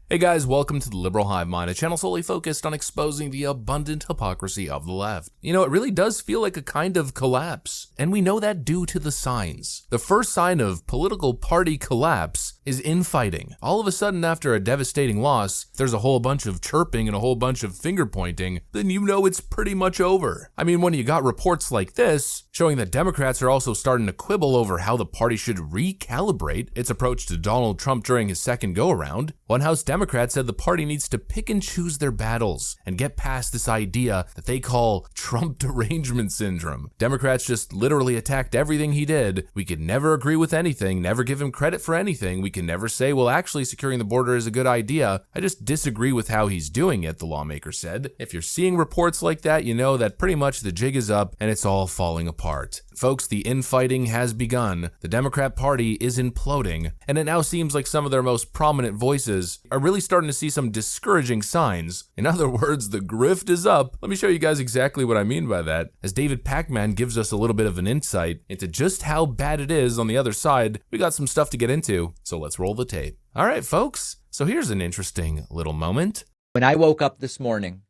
Hey guys, welcome to the Liberal Hive Mind, a channel solely focused on exposing the abundant hypocrisy of the left. You know, it really does feel like a kind of collapse, and we know that due to the signs. The first sign of political party collapse is infighting. All of a sudden, after a devastating loss, if there's a whole bunch of chirping and a whole bunch of finger pointing, then you know it's pretty much over. I mean, when you got reports like this, showing that Democrats are also starting to quibble over how the party should recalibrate its approach to Donald Trump during his second go-around, one House Democrat said the party needs to pick and choose their battles and get past this idea that they call Trump derangement syndrome. Democrats just literally attacked everything he did. We could never agree with anything, never give him credit for anything. We can never say, well, actually securing the border is a good idea. I just disagree with how he's doing it, the lawmaker said. If you're seeing reports like that, you know that pretty much the jig is up and it's all falling apart. Folks, the infighting has begun. The Democrat Party is imploding, and it now seems like some of their most prominent voices are really starting to see some discouraging signs. In other words, the grift is up. Let me show you guys exactly what I mean by that, as David Pacman gives us a little bit of an insight into just how bad it is on the other side. We got some stuff to get into, so let's roll the tape. All right, folks, so here's an interesting little moment. When I woke up this morning,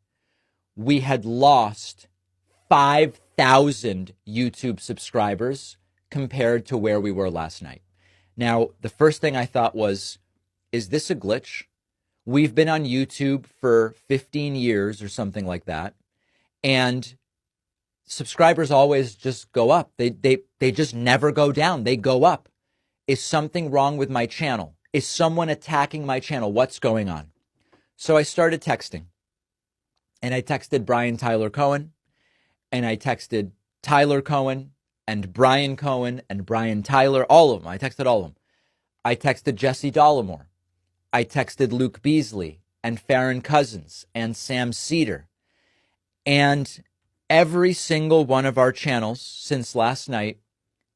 we had lost 5,000 YouTube subscribers compared to where we were last night. Now, the first thing I thought was, is this a glitch? We've been on YouTube for 15 years or something like that, and subscribers always just go up. They just never go down. They go up. Is something wrong with my channel? Is someone attacking my channel? What's going on? So I started texting, and I texted Brian Tyler Cohen, and I texted Tyler Cohen and Brian Cohen and Brian Tyler, all of them. I texted all of them. I texted Jesse Dollemore. I texted Luke Beasley and Farron Cousins and Sam Cedar. And every single one of our channels since last night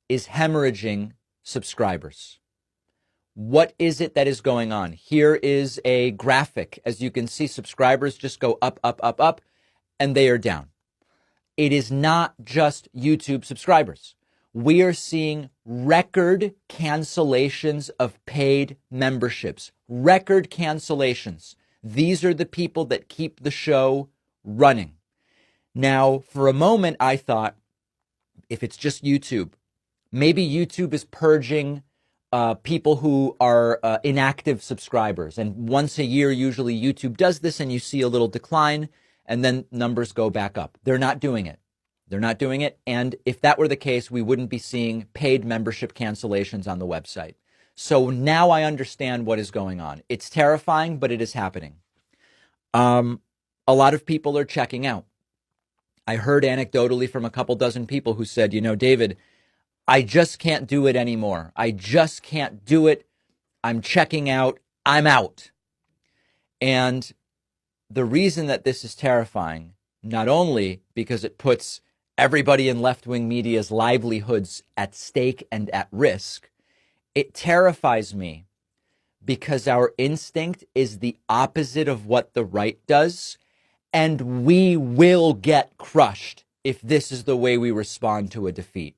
is hemorrhaging subscribers. What is it that is going on? Here is a graphic. As you can see, subscribers just go up, up, up, up, and they are down. It is not just YouTube subscribers. We are seeing record cancellations of paid memberships. Record cancellations. These are the people that keep the show running. Now, for a moment, I thought, if it's just YouTube, maybe YouTube is purging people who are inactive subscribers. And once a year, usually YouTube does this, and you see a little decline, and then numbers go back up. They're not doing it. They're not doing it. And if that were the case, we wouldn't be seeing paid membership cancellations on the website. So now I understand what is going on. It's terrifying, but it is happening. A lot of people are checking out. I heard anecdotally from a couple dozen people who said, you know, David, I just can't do it anymore. I just can't do it. I'm checking out. I'm out. And the reason that this is terrifying, not only because it puts everybody in left-wing media's livelihoods at stake and at risk, it terrifies me because our instinct is the opposite of what the right does, and we will get crushed if this is the way we respond to a defeat.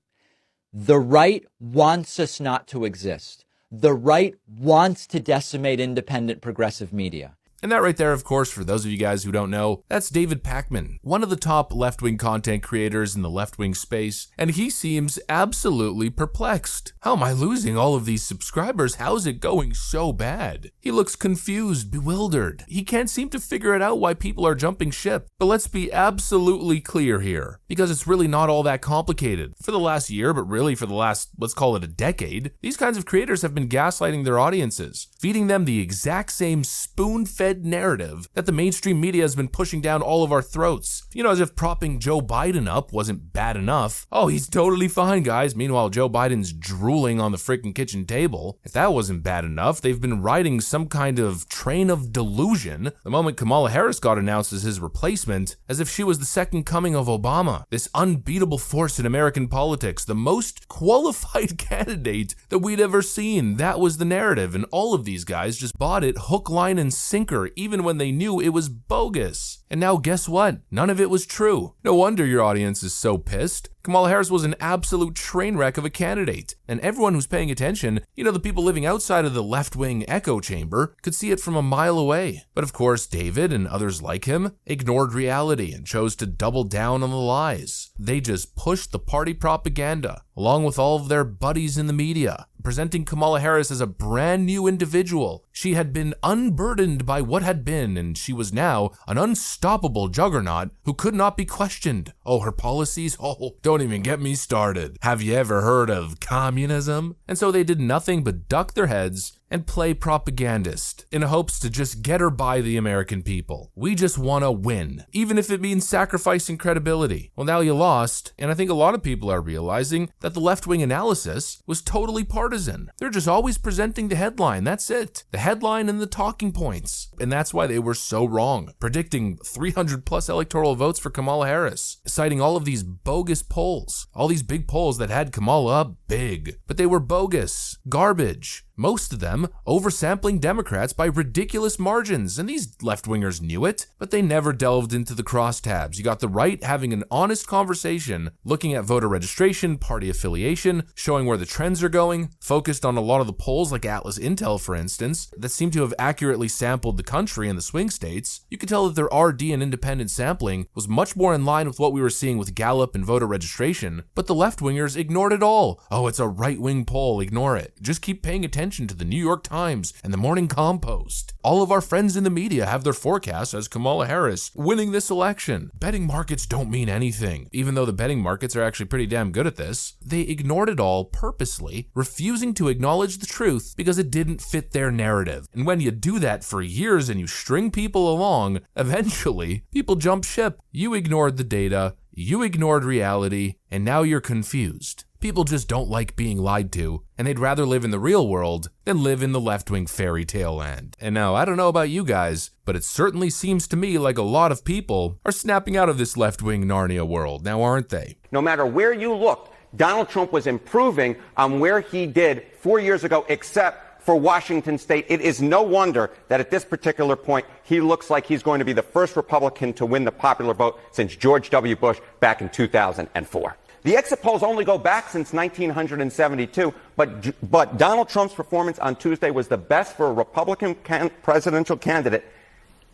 The right wants us not to exist. The right wants to decimate independent progressive media. And that right there, of course, for those of you guys who don't know, that's David Pacman, one of the top left-wing content creators in the left-wing space, and he seems absolutely perplexed. How am I losing all of these subscribers? How's it going so bad? He looks confused, bewildered. He can't seem to figure it out why people are jumping ship. But let's be absolutely clear here, because it's really not all that complicated. For the last year, but really for the last, let's call it a decade, these kinds of creators have been gaslighting their audiences, feeding them the exact same spoon-fed narrative that the mainstream media has been pushing down all of our throats. You know, as if propping Joe Biden up wasn't bad enough. Oh, he's totally fine, guys. Meanwhile, Joe Biden's drooling on the freaking kitchen table. If that wasn't bad enough, they've been riding some kind of train of delusion the moment Kamala Harris got announced as his replacement, as if she was the second coming of Obama, this unbeatable force in American politics, the most qualified candidate that we'd ever seen. That was the narrative, and all of these guys just bought it hook, line, and sinker, even when they knew it was bogus. And now guess what? None of it was true. No wonder your audience is so pissed. Kamala Harris was an absolute train wreck of a candidate, and everyone who's paying attention, the people living outside of the left-wing echo chamber, could see it from a mile away. But of course, David and others like him ignored reality and chose to double down on the lies. They just pushed the party propaganda, along with all of their buddies in the media, presenting Kamala Harris as a brand new individual. She had been unburdened by what had been, and she was now an unstoppable juggernaut who could not be questioned. Oh, her policies? Oh, don't even get me started. Have you ever heard of communism? And so they did nothing but duck their heads and play propagandist in hopes to just get her by the American people. We just want to win, even if it means sacrificing credibility. Well, now you lost, and I think a lot of people are realizing that the left-wing analysis was totally partisan. They're just always presenting the headline, that's it. The headline and the talking points. And that's why they were so wrong, predicting 300 plus electoral votes for Kamala Harris, citing all of these bogus polls, all these big polls that had Kamala up big, but they were bogus, garbage. Most of them oversampling Democrats by ridiculous margins, and these left-wingers knew it, but they never delved into the crosstabs. You got the right having an honest conversation, looking at voter registration, party affiliation, showing where the trends are going, focused on a lot of the polls like Atlas Intel, for instance, that seem to have accurately sampled the country and the swing states. You could tell that their RD and independent sampling was much more in line with what we were seeing with Gallup and voter registration, but the left-wingers ignored it all. Oh, it's a right-wing poll, ignore it. Just keep paying attention to the New York Times and the Morning Compost. All of our friends in the media have their forecasts as Kamala Harris winning this election. Betting markets don't mean anything, even though the betting markets are actually pretty damn good at this. They ignored it all purposely, refusing to acknowledge the truth because it didn't fit their narrative. And when you do that for years and you string people along, eventually people jump ship. You ignored the data, you ignored reality, and now you're confused. People just don't like being lied to, and they'd rather live in the real world than live in the left-wing fairy tale land. And now, I don't know about you guys, but it certainly seems to me like a lot of people are snapping out of this left-wing Narnia world, now aren't they? No matter where you looked, Donald Trump was improving on where he did 4 years ago, except for Washington State. It is no wonder that at this particular point, he looks like he's going to be the first Republican to win the popular vote since George W. Bush back in 2004. The exit polls only go back since 1972, but Donald Trump's performance on Tuesday was the best for a Republican presidential candidate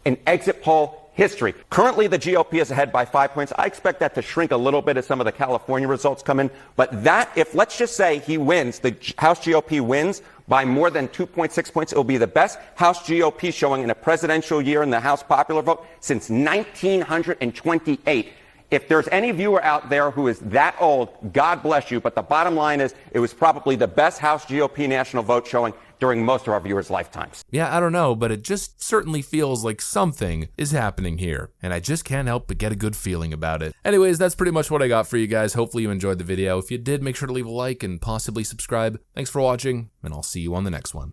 in exit poll history. Currently, the GOP is ahead by 5 points. I expect that to shrink a little bit as some of the California results come in. But that, if let's just say he wins, the House GOP wins by more than 2.6 points, it will be the best House GOP showing in a presidential year in the House popular vote since 1928. If there's any viewer out there who is that old, God bless you. But the bottom line is it was probably the best House GOP national vote showing during most of our viewers' lifetimes. Yeah, I don't know, but it just certainly feels like something is happening here, and I just can't help but get a good feeling about it. Anyways, that's pretty much what I got for you guys. Hopefully you enjoyed the video. If you did, make sure to leave a like and possibly subscribe. Thanks for watching, and I'll see you on the next one.